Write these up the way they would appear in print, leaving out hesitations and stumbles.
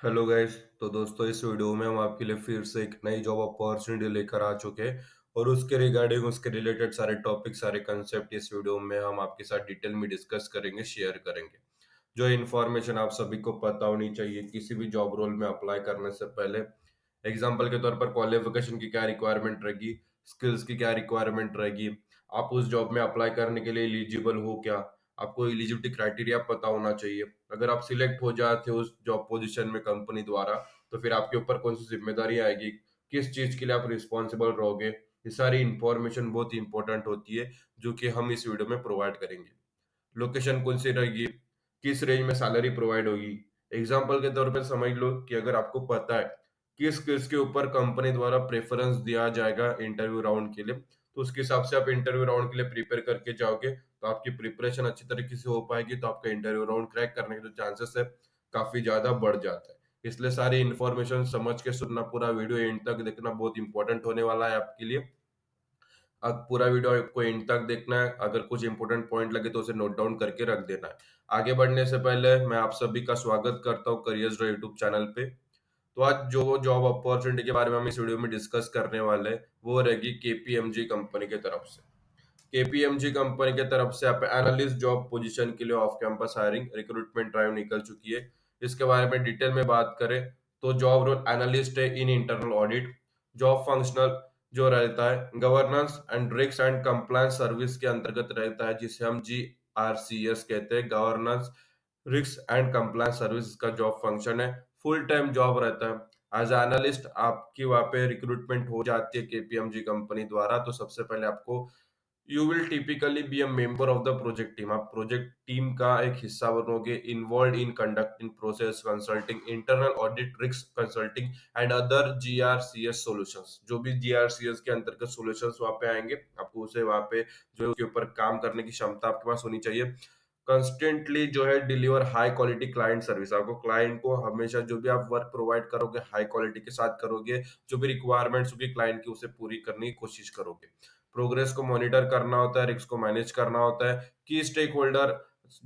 Hello guys. तो दोस्तों, इस वीडियो में हम आपके लिए फिर से एक नई जॉब अपॉर्चुनिटी लेकर आ चुके हैं और उसके रिगार्डिंग उसके रिलेटेड सारे टॉपिक सारे कंसेप्ट इस वीडियो में हम आपके साथ डिटेल में डिस्कस करेंगे, शेयर करेंगे। जो इन्फॉर्मेशन आप सभी को पता होनी चाहिए किसी भी जॉब रोल में अप्लाई करने से पहले। एग्जाम्पल के तौर पर क्वालिफिकेशन की क्या रिक्वायरमेंट रहेगी, स्किल्स की क्या रिक्वायरमेंट रहेगी, आप उस जॉब में अप्लाई करने के लिए एलिजिबल हो क्या, आपको एलिजिबिलिटी क्राइटेरिया पता होना चाहिए। अगर आप सिलेक्ट हो जाते हो उस जॉब पोजीशन में कंपनी द्वारा, तो फिर आपके ऊपर कौन सी जिम्मेदारी आएगी, किस चीज के लिए आप रिस्पॉन्सिबल रहोगे। ये सारी इंफॉर्मेशन बहुत इंपॉर्टेंट होती है, जो कि हम इस वीडियो में प्रोवाइड करेंगे। लोकेशन कौन सी रहेगी, किस रेंज में सैलरी प्रोवाइड होगी। एग्जाम्पल के तौर पे समझ लो कि अगर आपको पता है किस किस के ऊपर कंपनी द्वारा प्रेफरेंस दिया जाएगा इंटरव्यू राउंड के लिए, तो उसके हिसाब से आप इंटरव्यू राउंड के लिए प्रिपेयर करके जाओगे, तो आपकी प्रिपरेशन अच्छी तरीके से हो पाएगी, तो आपका इंटरव्यू राउंड क्रैक करने के जो चांसेस है काफी ज्यादा बढ़ जाता है। इसलिए सारी इन्फॉर्मेशन समझ के सुनना, पूरा वीडियो एंड तक देखना बहुत इंपॉर्टेंट होने वाला है आपके लिए। अब पूरा वीडियो आपको एंड तक देखना है, अगर कुछ इंपॉर्टेंट पॉइंट लगे तो उसे नोट डाउन करके रख देना है। आगे बढ़ने से पहले मैं आप सभी का स्वागत करता हूँ करियर्स ड्राइव यूट्यूब चैनल पे। तो आज जो जॉब अपॉर्चुनिटी के बारे में हम इस वीडियो में डिस्कस करने वाले हैं वो रहेगी केपीएमजी कंपनी की तरफ से। केपीएमजी कंपनी की तरफ से आप एनालिस्ट जॉब पोजीशन के लिए off campus hiring recruitment drive निकल चुकी है। इसके बारे में डिटेल में बात करें तो जॉब रोल एनालिस्ट है इन इंटरनल ऑडिट। जॉब फंक्शनल जो रहता है governance and risk and compliance service के अंतर्गत रहता है, जिसे हम GRCS कहते हैं, governance risk and compliance service का जॉब फंक्शन है। फुल टाइम जॉब रहता है। एज एनालिस्ट आपकी वहां पे रिक्रूटमेंट हो जाती है केपीएमजी कंपनी द्वारा। तो सबसे पहले आपको you will typically be a member of the project team, आप प्रोजेक्ट टीम का एक हिस्सा बनोगे, involve in conducting process consulting internal audit risk consulting and other GRCS solutions. जो भी जीआरसीएस के अंतर्गत सॉल्यूशंस वहां पे आएंगे, आपको उसे वहां पे जो है उसके ऊपर काम करने की क्षमता आपके पास होनी चाहिए। कंस्टेंटली जो है deliver high quality client service, आपको क्लाइंट को हमेशा जो भी आप वर्क प्रोवाइड करोगे हाई क्वालिटी के साथ करोगे, जो भी रिक्वायरमेंट्स होगी क्लाइंट की उसे पूरी करने की कोशिश करोगे। प्रोग्रेस को मॉनिटर करना होता है, रिस्क को मैनेज करना होता है। की स्टेक होल्डर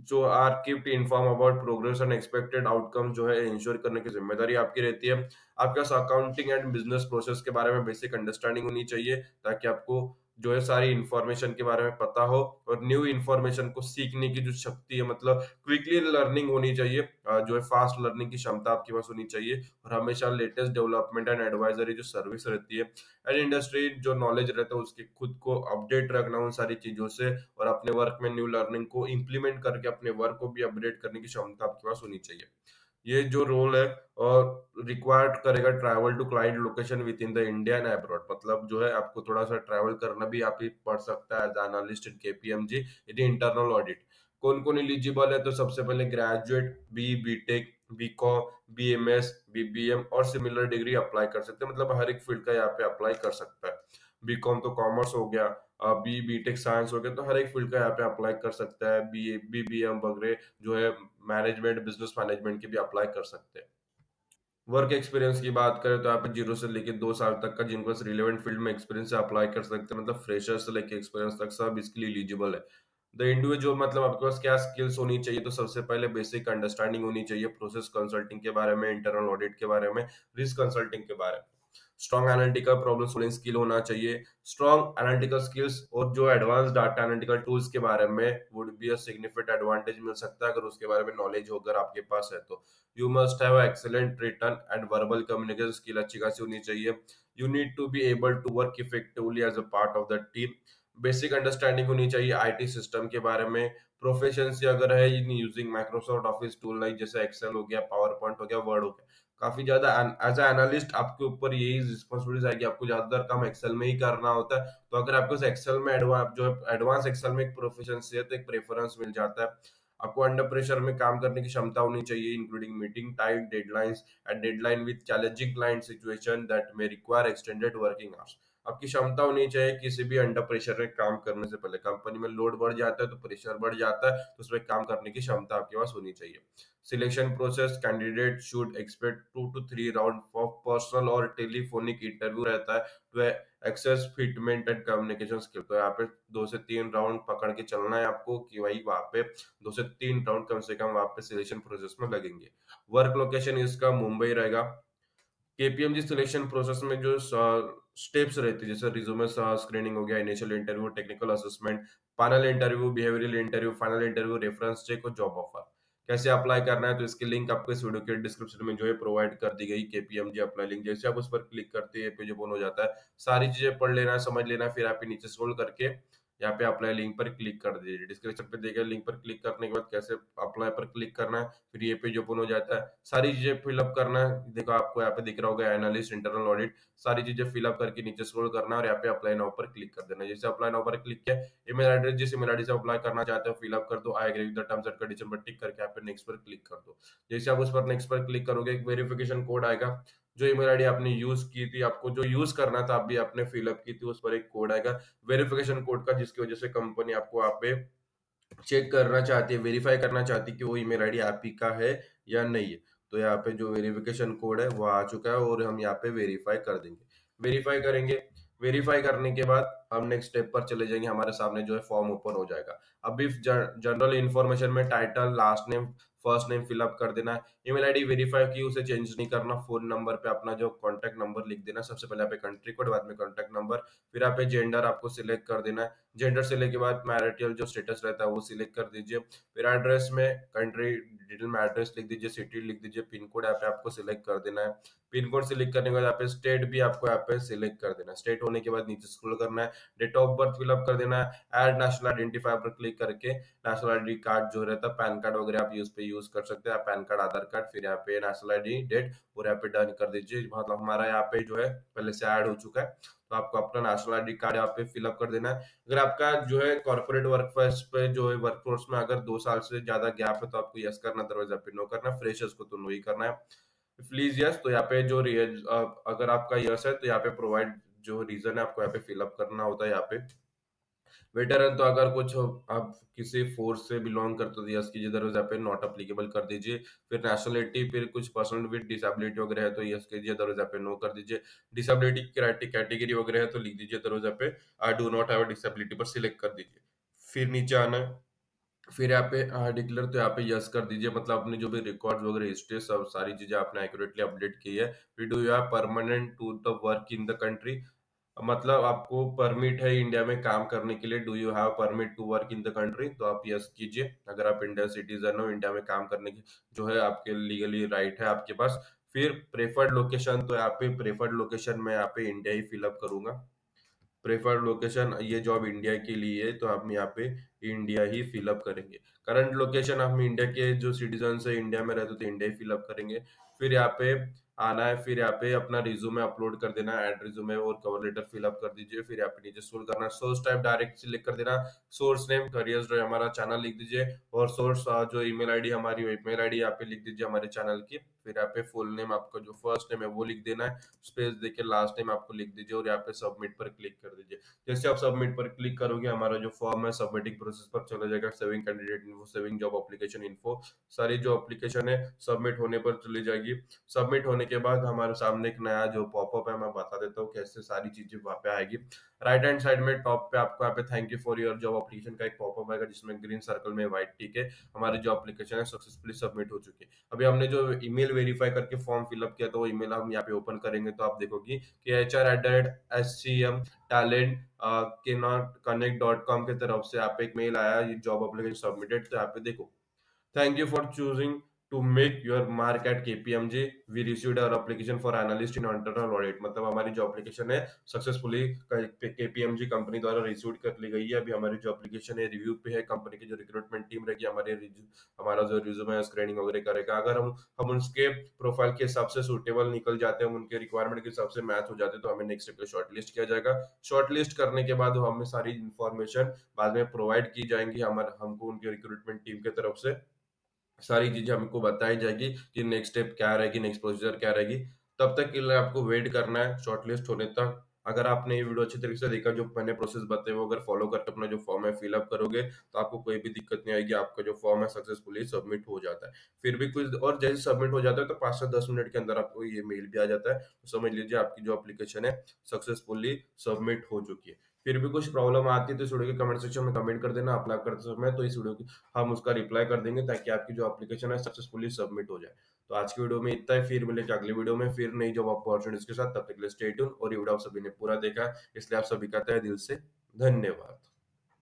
जो are kept inform about progress and expected outcome जो है इंश्योर करने की जिम्मेदारी आपकी रहती है। आपके पास अकाउंटिंग एंड बिजनेस प्रोसेस के बारे में बेसिक अंडरस्टैंडिंग होनी चाहिए, ताकि आपको जो है सारी इंफॉर्मेशन के बारे में पता हो और न्यू इंफॉर्मेशन को सीखने की जो शक्ति है, मतलब क्विकली लर्निंग होनी चाहिए। जो है फास्ट लर्निंग की क्षमता आपके पास होनी चाहिए और हमेशा लेटेस्ट डेवलपमेंट एंड एडवाइजरी जो सर्विस रहती है एंड इंडस्ट्री जो नॉलेज रहता है उसके खुद को अपडेट रखना उन सारी चीजों से, और अपने वर्क में न्यू लर्निंग को इम्प्लीमेंट करके अपने वर्क को भी अपडेट करने की क्षमता आपके पास होनी चाहिए। ये जो रोल है और रिक्वायर्ड करेगा travel to client location within the India and abroad, मतलब जो है आपको थोड़ा सा ट्रैवल करना भी आप ही पड़ सकता है as analyst in KPMG in internal audit. कौन कौन एलिजिबल है, तो सबसे पहले graduate B Tech B Com B M S B B M और सिमिलर डिग्री अप्लाई कर सकते हैं, मतलब हर एक फील्ड का यहाँ पे अप्लाई कर सकता है। बीकॉम तो कॉमर्स हो गया, बीटेक साइंस हो गया, तो हर एक फील्ड का यहाँ पे अप्लाई कर सकता है। बीबीएम वगैरह जो है मैनेजमेंट बिजनेस मैनेजमेंट की भी अप्लाई कर सकते हैं। वर्क एक्सपीरियंस की बात करें तो आप 0 से लेके 2 साल तक का जिनको रिलेवेंट फील्ड में एक्सपीरियंस है अप्लाई कर सकते हैं, मतलब फ्रेशर से लेके एक्सपीरियंस तक सब इसके लिए एलिजिबल है। द इंडिविजुअल मतलब आपके पास क्या स्किल्स होनी चाहिए, तो सबसे पहले बेसिक अंडरस्टैंडिंग होनी चाहिए प्रोसेस कंसल्टिंग के बारे में, इंटरनल ऑडिट के बारे में, रिस्क कंसल्टिंग के बारे में। Strong analytical problem solving skill होना चाहिए। स्ट्रॉन्ग एनालिटिकल स्किल्स और जो एडवांस डाटा एनालिटिकल टूल्स के बारे में would be a significant advantage मिल सकता है, अगर उसके बारे में नॉलेज हो अगर आपके पास है तो। You must have excellent written and verbal communication skill अच्छी खासी होनी चाहिए। You need to be able to work effectively as a part of the team. Basic understanding होनी चाहिए आईटी सिस्टम के बारे में। प्रोफिशिएंसी अगर है in using Microsoft office tool like जैसे एक्सेल हो गया, पावर पॉइंट हो गया, वर्ड हो गया। काफी ज्यादा एज अ एनालिस्ट आपके ऊपर यही रिस्पॉन्सिबिलिटीज आएगी, आपको ज्यादातर काम एक्सेल में ही करना होता है। तो अगर आपको एक्सेल में एडवांस एक्सेल में एक प्रोफिशिएंसी है तो एक प्रेफरेंस मिल जाता है। आपको अंडर प्रेशर में काम करने की क्षमता होनी चाहिए, including meeting tight deadlines and deadline with challenging client situation that may require extended working hours. आपकी क्षमता होनी चाहिए किसी भी अंडर प्रेशर में काम करने से पहले। कंपनी में लोड बढ़ जाता है तो प्रेशर बढ़ जाता है, तो उसमें काम करने की क्षमता आपके पास होनी चाहिए। Selection process candidate should expect 2 to 3 round of personal और टेलीफोनिक इंटरव्यू रहता है, तो access, fitment and communication skill. तो यहाँ पे 2 से 3 राउंड पकड़ के चलना है आपको कि भाई वहाँ पे 2 से 3 राउंड कम से कम वहाँ पे सिलेक्शन प्रोसेस में लगेंगे। वर्क लोकेशन इसका मुंबई रहेगा। केपीएमजी सिलेक्शन प्रोसेस में जो स्टेप्स रहते हैं, जैसे रिज्यूमे स्क्रीनिंग हो गया, initial interview, technical assessment, panel interview, behavioural interview, final interview, reference check और जॉब ऑफर। कैसे अप्लाई करना है, तो इसकी लिंक आपको इस वीडियो के डिस्क्रिप्शन में जो है प्रोवाइड कर दी गई, केपीएमजी अप्लाई लिंक। जैसे आप उस पर क्लिक करते हैं, पेज ओपन हो जाता है। सारी चीजें पढ़ लेना है, समझ लेना है, फिर आप नीचे स्क्रॉल करके यहाँ पे अप्लाई लिंक पर क्लिक कर दीजिए। डिस्क्रिप्शन पे देखिए, लिंक पर क्लिक करने के बाद कैसे अप्लाई पर क्लिक करना है, फिर ये पेज ओपन हो जाता है। सारी चीजें फिलअप करना है। देखो आपको यहाँ पे दिख रहा होगा एनालिस्ट, इंटरनल ऑडिट, सारी चीजें फिलअप करके नीचे स्क्रॉल करना है और यहाँ पे अप्लाई नाउ पर क्लिक कर देना है। जैसे अप्लाई नाउ पर क्लिक किया, ईमेल एड्रेस जिस ईमेल आईडी से अप्लाई करना चाहते हो फिलअप कर दो। I agree with the terms and condition पर टिक करके यहाँ पे नेक्स्ट पर क्लिक कर दो। जैसे आप उस पर नेक्स्ट पर क्लिक करोगे, एक वेरिफिकेशन कोड आएगा। जो ईमेल आईडी आपने यूज की थी, आपको जो यूज करना था, अभी आपने फिलअप की थी, उस पर एक कोड आएगा वेरिफिकेशन कोड का, जिसकी वजह से कंपनी आपको यहाँ पे चेक करना चाहती है, वेरीफाई करना चाहती है कि वो ईमेल आईडी आप ही का है या नहीं है। तो यहाँ पे जो वेरिफिकेशन कोड है वो आ चुका है और हम यहाँ पे वेरीफाई कर देंगे। वेरीफाई करेंगे। वेरीफाई करने के बाद हम नेक्स्ट स्टेप पर चले जाएंगे। हमारे सामने जो है फॉर्म ओपन हो जाएगा। अभी जनरल इन्फॉर्मेशन में title, last name, first name fill up कर देना है। ईमेल आईडी वेरीफाई की, उसे चेंज नहीं करना। फोन नंबर पे अपना जो कॉन्टैक्ट नंबर लिख देना। सबसे पहले यहाँ पे कंट्री कोड, बाद में कॉन्टैक्ट नंबर, फिर यहाँ पे जेंडर आपको सिलेक्ट कर देना है। जेंडर सिलेक्ट के बाद मैरिटल जो स्टेटस रहता है वो सिलेक्ट कर दीजिए। फिर एड्रेस में कंट्री डिटेल में एड्रेस लिख दीजिए, सिटी लिख दीजिए, पिन कोड यहाँ पे आपको सिलेक्ट कर देना है। पिन कोड सिलेक्ट करने के बाद यहाँ पे स्टेट भी आपको यहाँ पे सिलेक्ट कर देना है। स्टेट होने के बाद नीचे स्क्रॉल करना है, डेट ऑफ बर्थ फिलअप कर देना है। ऐड नेशनल आइडेंटिफायर पर क्लिक करके नेशनल आईडी कार्ड जो रहता है, पैन कार्ड वगैरह आप यूज पे यूज कर सकते हैं, पैन कार्ड, आधार कार्ड, फिर यहाँ पे नेशनल आईडी, डेट, और यहाँ पे डन कर दीजिए। मतलब हमारा यहाँ पे जो है पहले से ऐड हो चुका है। तो आपको अपना नेशनल आईडी कार्ड यहाँ पे फिलअप कर देना है। अगर आपका जो है कॉर्पोरेट वर्कफोर्स पे जो है वर्कफोर्स में अगर 2 साल से ज्यादा गैप है तो आपको यस करना, अदरवाइज यहाँ पे नो करना। फ्रेशर्स को तो नो ही करना है। Please yes. तो यहाँ पे जो अगर आपका यस है तो यहाँ पे प्रोवाइड जो रीजन है आपको यहाँ पे फिलअप करना होता है। यहाँ पे वेटरन, तो अगर कुछ आप किसी फोर्स से बिलोंग करते हो तो यस कीजिए, अदरवाइज यहाँ पे नॉट अप्लीकेबल कर दीजिए। फिर नेशनलिटी, फिर कुछ पर्सन विद डिसेबिलिटी वगैरह है तो यस कीजिए, अदरवाइज यहाँ पे नो कर दीजिए। डिसेबिलिटी कैटेगरी वगैरह है तो लिख दीजिए, अदरवाइज यहाँ पे I do not have a disability पर सिलेक्ट कर दीजिए। फिर नीचे आना है। फिर यहाँ पे डिक्लेयर, तो यहाँ पे यस कर दीजिए। मतलब अपने जो भी रिकॉर्ड्स वगैरह, हिस्ट्री, सब सारी चीजें आपने एक्यूरेटली अपडेट की है। फिर do you have permanent to the work in the country, मतलब आपको परमिट है इंडिया में काम करने के लिए। Do you have permit to work in the country, तो आप यस कीजिए। अगर आप इंडियन सिटीजन हो, इंडिया में काम करने की जो है आपके लीगली राइट है आपके पास। फिर प्रेफर्ड लोकेशन, तो यहाँ पे प्रेफर्ड लोकेशन में यहाँ पे इंडिया ही फिलअप करूंगा। प्रेफर्ड लोकेशन, ये जॉब इंडिया के लिए है तो हम यहाँ पे इंडिया ही फिलअप करेंगे। करंट लोकेशन, हम इंडिया के जो सिटीजन है, इंडिया में रहते तो इंडिया ही फिलअप करेंगे। फिर यहाँ पे आना है। फिर यहाँ पे अपना रिज्यूमे अपलोड कर देना है। एड रिज्यूमे और कवर लेटर फिलअप कर दीजिए। फिर यहाँ पे नीचे स्क्रॉल करना है, सोर्स टाइप डायरेक्ट सिलेक्ट कर देना। सोर्स नेम करियर्स जो है हमारा चैनल लिख दीजिए, और सोर्स जो ईमेल आईडी हमारी, ईमेल आईडी यहाँ पे लिख दीजिए हमारे चैनल की। फिर यहाँ पे फुल नेम, आपका जो फर्स्ट नेम है वो लिख देना है, स्पेस देके लास्ट नेम आपको लिख दीजिए, और यहाँ पे सबमिट पर क्लिक कर दीजिए। जैसे आप सबमिट पर क्लिक करोगे, हमारा जो फॉर्म है सबमिटिंग प्रोसेस पर चला जाएगा। Saving candidate info, saving job application info, सारी जो एप्लीकेशन है सबमिट होने पर चली जाएगी। सबमिट होने के बाद हमारे सामने एक नया जो पॉपअप है, मैं बता देता हूँ कैसे सारी चीजें वहां पे आएगी। राइट हैंड साइड में टॉप पे आपको यहाँ पे thank you for your job application का एक पॉपअप आएगा, जिसमें ग्रीन सर्कल में व्हाइट टिक है। हमारी जो एप्लीकेशन है सक्सेसफुली सबमिट हो चुकी है। अभी हमने जो ईमेल वेरीफाई करके फॉर्म फिलअप किया, तो वो ईमेल हम यहाँ पे ओपन करेंगे तो आप देखोगी कि HR@SCM टैलेंट के नॉट कनेक्ट डॉट कॉम की तरफ से आप एक मेल आया, ये जॉब एप्लीकेशन सबमिटेड। तो यहाँ पे देखो, thank you for choosing to make your mark at KPMG, we received our application for analyst in internal audit. मतलब हमारी जो एप्लीकेशन है सक्सेसफुली केपीएमजी कंपनी द्वारा रिसीव कर ली गई है। अभी हमारी जो एप्लीकेशन है रिव्यू पे है। कंपनी की जो रिक्रूटमेंट टीम रहेगी हमारा जो रिज्यूमे है स्क्रीनिंग वगैरह करेगा। अगर हम उसके प्रोफाइल के हिसाब से सूटेबल निकल जाते हैं, हम उनके रिक्वायरमेंट के हिसाब से मैच हो जाते हैं, तो हमें नेक्स्ट स्टेप पे शॉर्टलिस्ट किया जाएगा। शॉर्टलिस्ट करने के बाद हमें सारी इन्फॉर्मेशन बाद में प्रोवाइड की जाएंगी, हमारे हमको उनके रिक्रूटमेंट टीम की तरफ से सारी चीजें हमको बताई जाएगी कि नेक्स्ट स्टेप क्या रहेगी, नेक्स्ट प्रोसीजर क्या रहेगी। तब तक के लिए आपको वेट करना है शॉर्टलिस्ट होने तक। अगर आपने ये वीडियो अच्छी तरीके से देखा, जो मैंने प्रोसेस बताए वो अगर फॉलो करके अपना जो फॉर्म है फिल अप करोगे, तो आपको कोई भी दिक्कत नहीं आएगी, आपका जो फॉर्म है सक्सेसफुली सबमिट हो जाता है। फिर भी कुछ और जैसे सबमिट हो जाता है तो 5 से 10 मिनट के अंदर आपको ये मेल भी आ जाता है, तो समझ लीजिए आपकी जो एप्लीकेशन है सक्सेसफुली सबमिट हो चुकी है। फिर भी कुछ प्रॉब्लम आती है तो इस वीडियो के कमेंट सेक्शन में कमेंट कर देना अप्लाई करते समय, तो इस वीडियो की हम उसका रिप्लाई कर देंगे ताकि आपकी जो एप्लीकेशन है सक्सेसफुली सबमिट हो जाए। तो आज की वीडियो में इतना ही, फिर मिलेंगे अगली वीडियो में फिर नई जॉब अपॉर्चुनिटीज के साथ। तब तक के लिए स्टे ट्यून। और ये वीडियो आप सभी ने पूरा देखा, इसलिए आप सभी का तहे दिल से धन्यवाद।